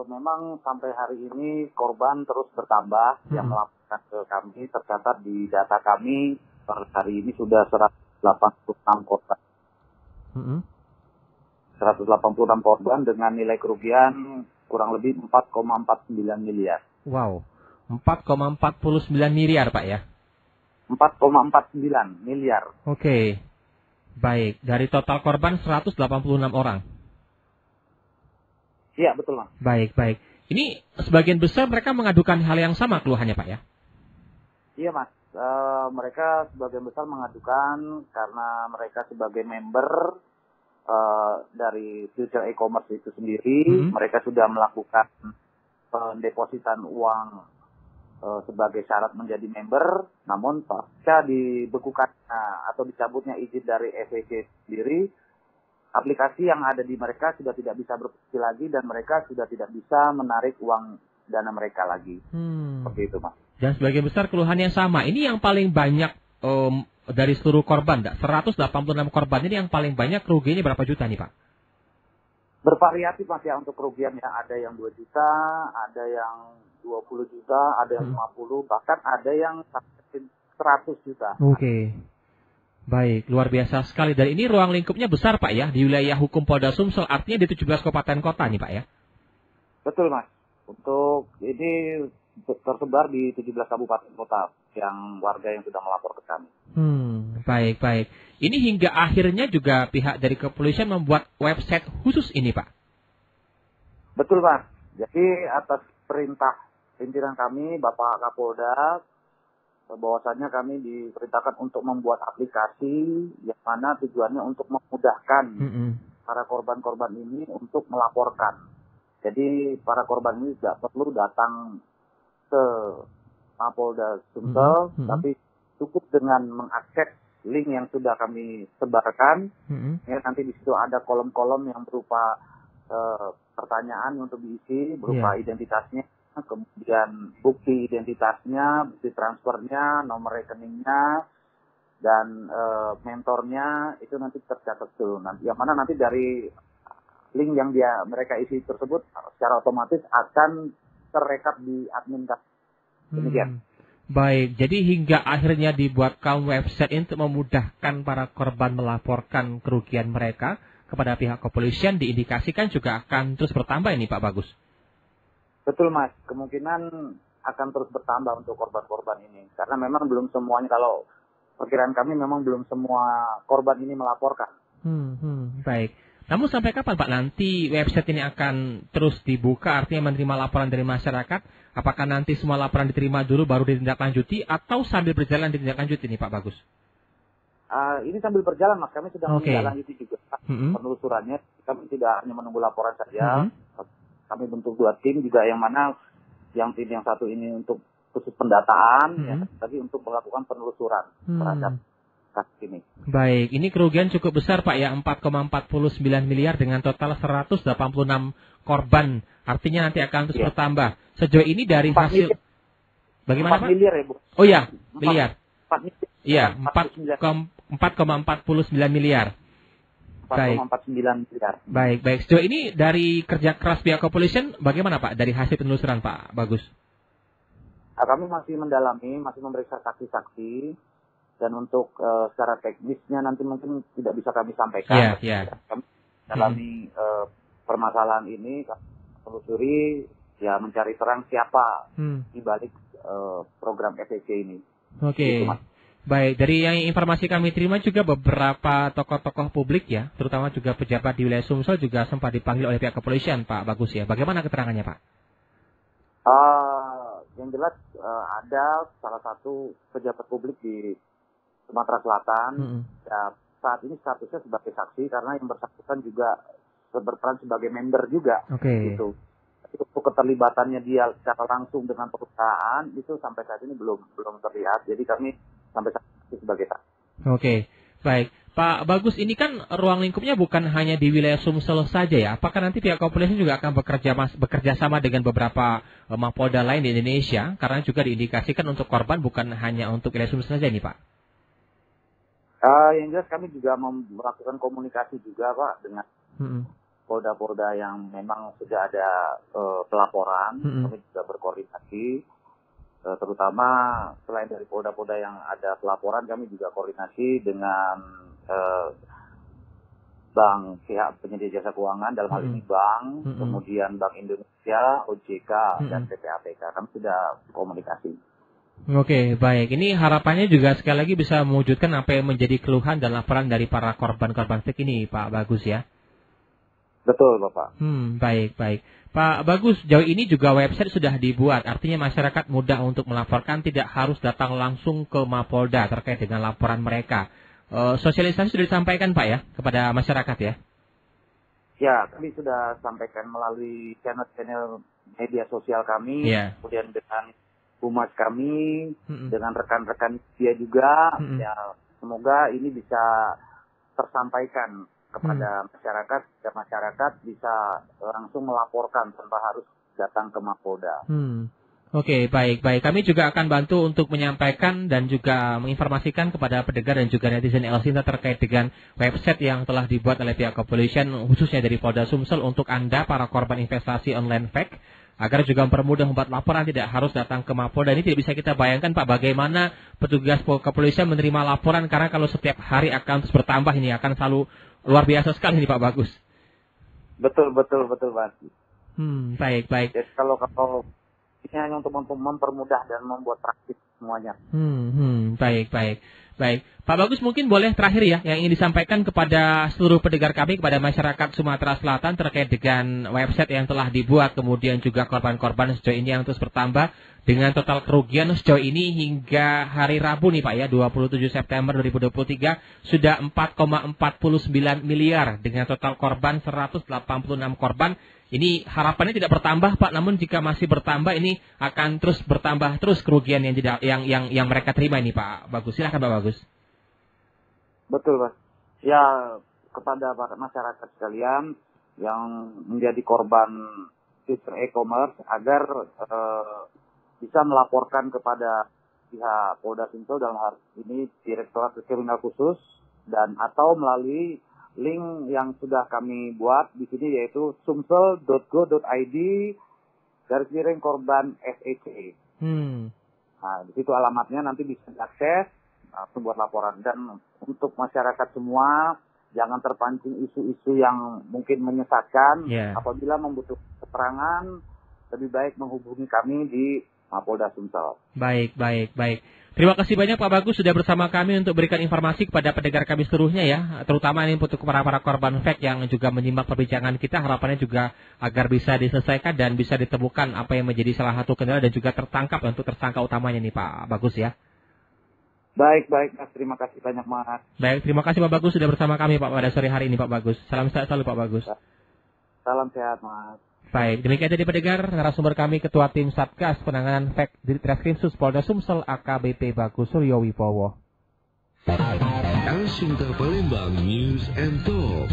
memang sampai hari ini korban terus bertambah yang melaporkan ke kami. Tercatat di data kami per hari ini sudah 186 korban. 186 korban dengan nilai kerugian kurang lebih 4,49 miliar. Wow, 4,49 miliar Pak ya? 4,49 miliar. Oke, baik. Dari total korban 186 orang. Iya, betul Mas. Baik. Ini sebagian besar mereka mengadukan hal yang sama keluhannya Pak ya? Iya Mas, mereka sebagian besar mengadukan karena mereka sebagai member dari Future E-Commerce itu sendiri, mereka sudah melakukan pendepositan uang sebagai syarat menjadi member, namun pasca dibekukan atau dicabutnya izin dari FEC sendiri, aplikasi yang ada di mereka sudah tidak bisa berfungsi lagi dan mereka sudah tidak bisa menarik uang dana mereka lagi. Seperti itu Mas. Dan sebagian besar keluhannya sama. Ini yang paling banyak dari seluruh korban, 186 korban ini yang paling banyak kerugiannya berapa juta nih Pak? Bervariatif Mas ya untuk kerugiannya. Ada yang 2 juta, ada yang 20 juta, ada yang 50, bahkan ada yang 100 juta. Oke. Baik, luar biasa sekali. Dan ini ruang lingkupnya besar Pak ya, di wilayah hukum Polda Sumsel, artinya di 17 kabupaten kota nih Pak ya? Betul Mas. Untuk ini tersebar di 17 kabupaten kota yang warga yang sudah melapor ke kami. Baik. Ini hingga akhirnya juga pihak dari kepolisian membuat website khusus ini Pak? Betul Mas. Jadi atas perintah pimpinan kami, Bapak Kapolda, bahwasannya kami diperintahkan untuk membuat aplikasi yang mana tujuannya untuk memudahkan para korban-korban ini untuk melaporkan. Jadi para korban ini tidak perlu datang ke Mapolda Sumsel, tapi cukup dengan mengakses link yang sudah kami sebarkan. Ya, nanti di situ ada kolom-kolom yang berupa pertanyaan untuk diisi, berupa identitasnya, kemudian bukti identitasnya, bukti transfernya, nomor rekeningnya, dan mentornya itu nanti tercatat dulu. Nanti yang mana nanti dari link yang mereka isi tersebut secara otomatis akan terrekap di admin. Demikian. Baik, jadi hingga akhirnya dibuatkan website untuk memudahkan para korban melaporkan kerugian mereka kepada pihak kepolisian, diindikasikan juga akan terus bertambah ini Pak Bagus. Betul Mas, kemungkinan akan terus bertambah untuk korban-korban ini. Karena memang belum semuanya, kalau perkiraan kami memang belum semua korban ini melaporkan. Baik. Namun sampai kapan Pak nanti website ini akan terus dibuka, artinya menerima laporan dari masyarakat? Apakah nanti semua laporan diterima dulu baru ditindaklanjuti atau sambil berjalan ditindaklanjuti nih Pak Bagus? Ini sambil berjalan Mas, kami sedang menindaklanjuti juga penelusurannya. Kami tidak hanya menunggu laporan saja. Kami bentuk 2 tim juga, yang mana yang tim yang satu ini untuk khusus pendataan, tapi untuk melakukan penelusuran terhadap kasus ini. Baik, ini kerugian cukup besar Pak ya, 4,49 miliar dengan total 186 korban. Artinya nanti akan terus bertambah. Sejauh ini dari hasil bagaimana Pak? 4 miliar ya Bu? Oh ya, miliar. 4 miliar. Iya, 4,49 miliar. 4,49 miliar. Baik. Sejauh ini dari kerja keras pihak kepolisian bagaimana Pak dari hasil penelusuran Pak Bagus? Kami masih mendalami, masih memeriksa saksi-saksi, dan untuk secara teknisnya nanti mungkin tidak bisa kami sampaikan. Kami mendalami permasalahan ini, kami telusuri, ya mencari terang siapa di balik program FEC ini. Oke. Baik, dari yang informasi kami terima juga beberapa tokoh-tokoh publik ya, terutama juga pejabat di wilayah Sumsel juga sempat dipanggil oleh pihak kepolisian Pak Bagus ya. Bagaimana keterangannya Pak? Yang jelas ada salah satu pejabat publik di Sumatera Selatan. Ya, saat ini statusnya sebagai saksi karena yang bersangkutan juga berperan sebagai member juga. Gitu. Untuk keterlibatannya dia secara langsung dengan perusahaan itu sampai saat ini belum terlihat. Jadi kami sampai saat ini sebagai saksi. Baik. Pak Bagus, ini kan ruang lingkupnya bukan hanya di wilayah Sumsel saja ya. Apakah nanti pihak kepolisian juga akan bekerja sama dengan beberapa Mapolda lain di Indonesia? Karena juga diindikasikan untuk korban bukan hanya untuk wilayah Sumsel saja nih Pak. Yang jelas kami juga melakukan komunikasi juga Pak dengan polda-polda yang memang sudah ada pelaporan, kami juga berkoordinasi. Terutama selain dari polda-polda yang ada pelaporan, kami juga koordinasi dengan bank, pihak penyedia jasa keuangan, dalam hal ini bank, kemudian Bank Indonesia, OJK, dan PPATK. Kami sudah komunikasi. Oke, baik. Ini harapannya juga sekali lagi bisa mewujudkan apa yang menjadi keluhan dan laporan dari para korban-korban fake ini, Pak Bagus ya? Betul, Bapak. Baik. Pak Bagus, jauh ini juga website sudah dibuat, artinya masyarakat mudah untuk melaporkan, tidak harus datang langsung ke Mapolda terkait dengan laporan mereka. Sosialisasi sudah disampaikan, Pak ya, kepada masyarakat ya? Ya, kami sudah sampaikan melalui channel-channel media sosial kami, kemudian dengan humas kami, dengan rekan-rekan dia juga. Ya, semoga ini bisa tersampaikan kepada masyarakat, dan masyarakat bisa langsung melaporkan tanpa harus datang ke Mapolda. Oke, baik. Kami juga akan bantu untuk menyampaikan dan juga menginformasikan kepada pendengar dan juga netizen Elsinta terkait dengan website yang telah dibuat oleh pihak kepolisian, khususnya dari Polda Sumsel, untuk Anda, para korban investasi online fake, agar juga mempermudah membuat laporan, tidak harus datang ke Mapolda. Ini tidak bisa kita bayangkan, Pak, bagaimana petugas kepolisian menerima laporan, karena kalau setiap hari akan terus bertambah, ini akan selalu luar biasa sekali ini, Pak Bagus. Betul, Pak. Baik. Jadi kalau ini hanya untuk mempermudah dan membuat praktis semuanya. Baik. Pak Bagus, mungkin boleh terakhir ya yang ingin disampaikan kepada seluruh pendengar kami, kepada masyarakat Sumatera Selatan terkait dengan website yang telah dibuat, kemudian juga korban-korban sejauh ini yang terus bertambah, dengan total kerugian sejauh ini hingga hari Rabu nih Pak ya, 27 September 2023 sudah 4,49 miliar dengan total korban 186 korban. Ini harapannya tidak bertambah, Pak, namun jika masih bertambah ini akan terus bertambah terus kerugian yang mereka terima ini, Pak Bagus. Silakan, Pak Bagus. Betul, Pak. Ya, kepada masyarakat sekalian yang menjadi korban sistem e-commerce agar bisa melaporkan kepada pihak Polda Sumsel, dalam hal ini Direktorat Kriminal Khusus, dan atau melalui link yang sudah kami buat di sini, yaitu sumsel.go.id/korban SEC. Nah, di situ alamatnya, nanti bisa diakses, buat laporan. Dan untuk masyarakat semua, jangan terpancing isu-isu yang mungkin menyesatkan. Apabila membutuhkan keterangan, lebih baik menghubungi kami di Mapolda Sumsel. Baik. Terima kasih banyak Pak Bagus sudah bersama kami untuk berikan informasi kepada pendengar kami seluruhnya ya, terutama ini untuk para korban fake yang juga menyimak perbincangan kita. Harapannya juga agar bisa diselesaikan dan bisa ditemukan apa yang menjadi salah satu kendala dan juga tertangkap untuk tersangka utamanya nih Pak Bagus ya. Baik, Mas. Terima kasih banyak, Mas. Baik, terima kasih Pak Bagus sudah bersama kami Pak pada sore hari ini Pak Bagus. Salam sehat selalu Pak Bagus. Salam sehat, Mas. Baik, demikian tadi pendengar narasumber kami Ketua Tim Satgas Penanganan Fake di Treskrimsus Polda Sumsel AKBP Bagus Suryo Wibowo. Elsinta Palembang News and Talk.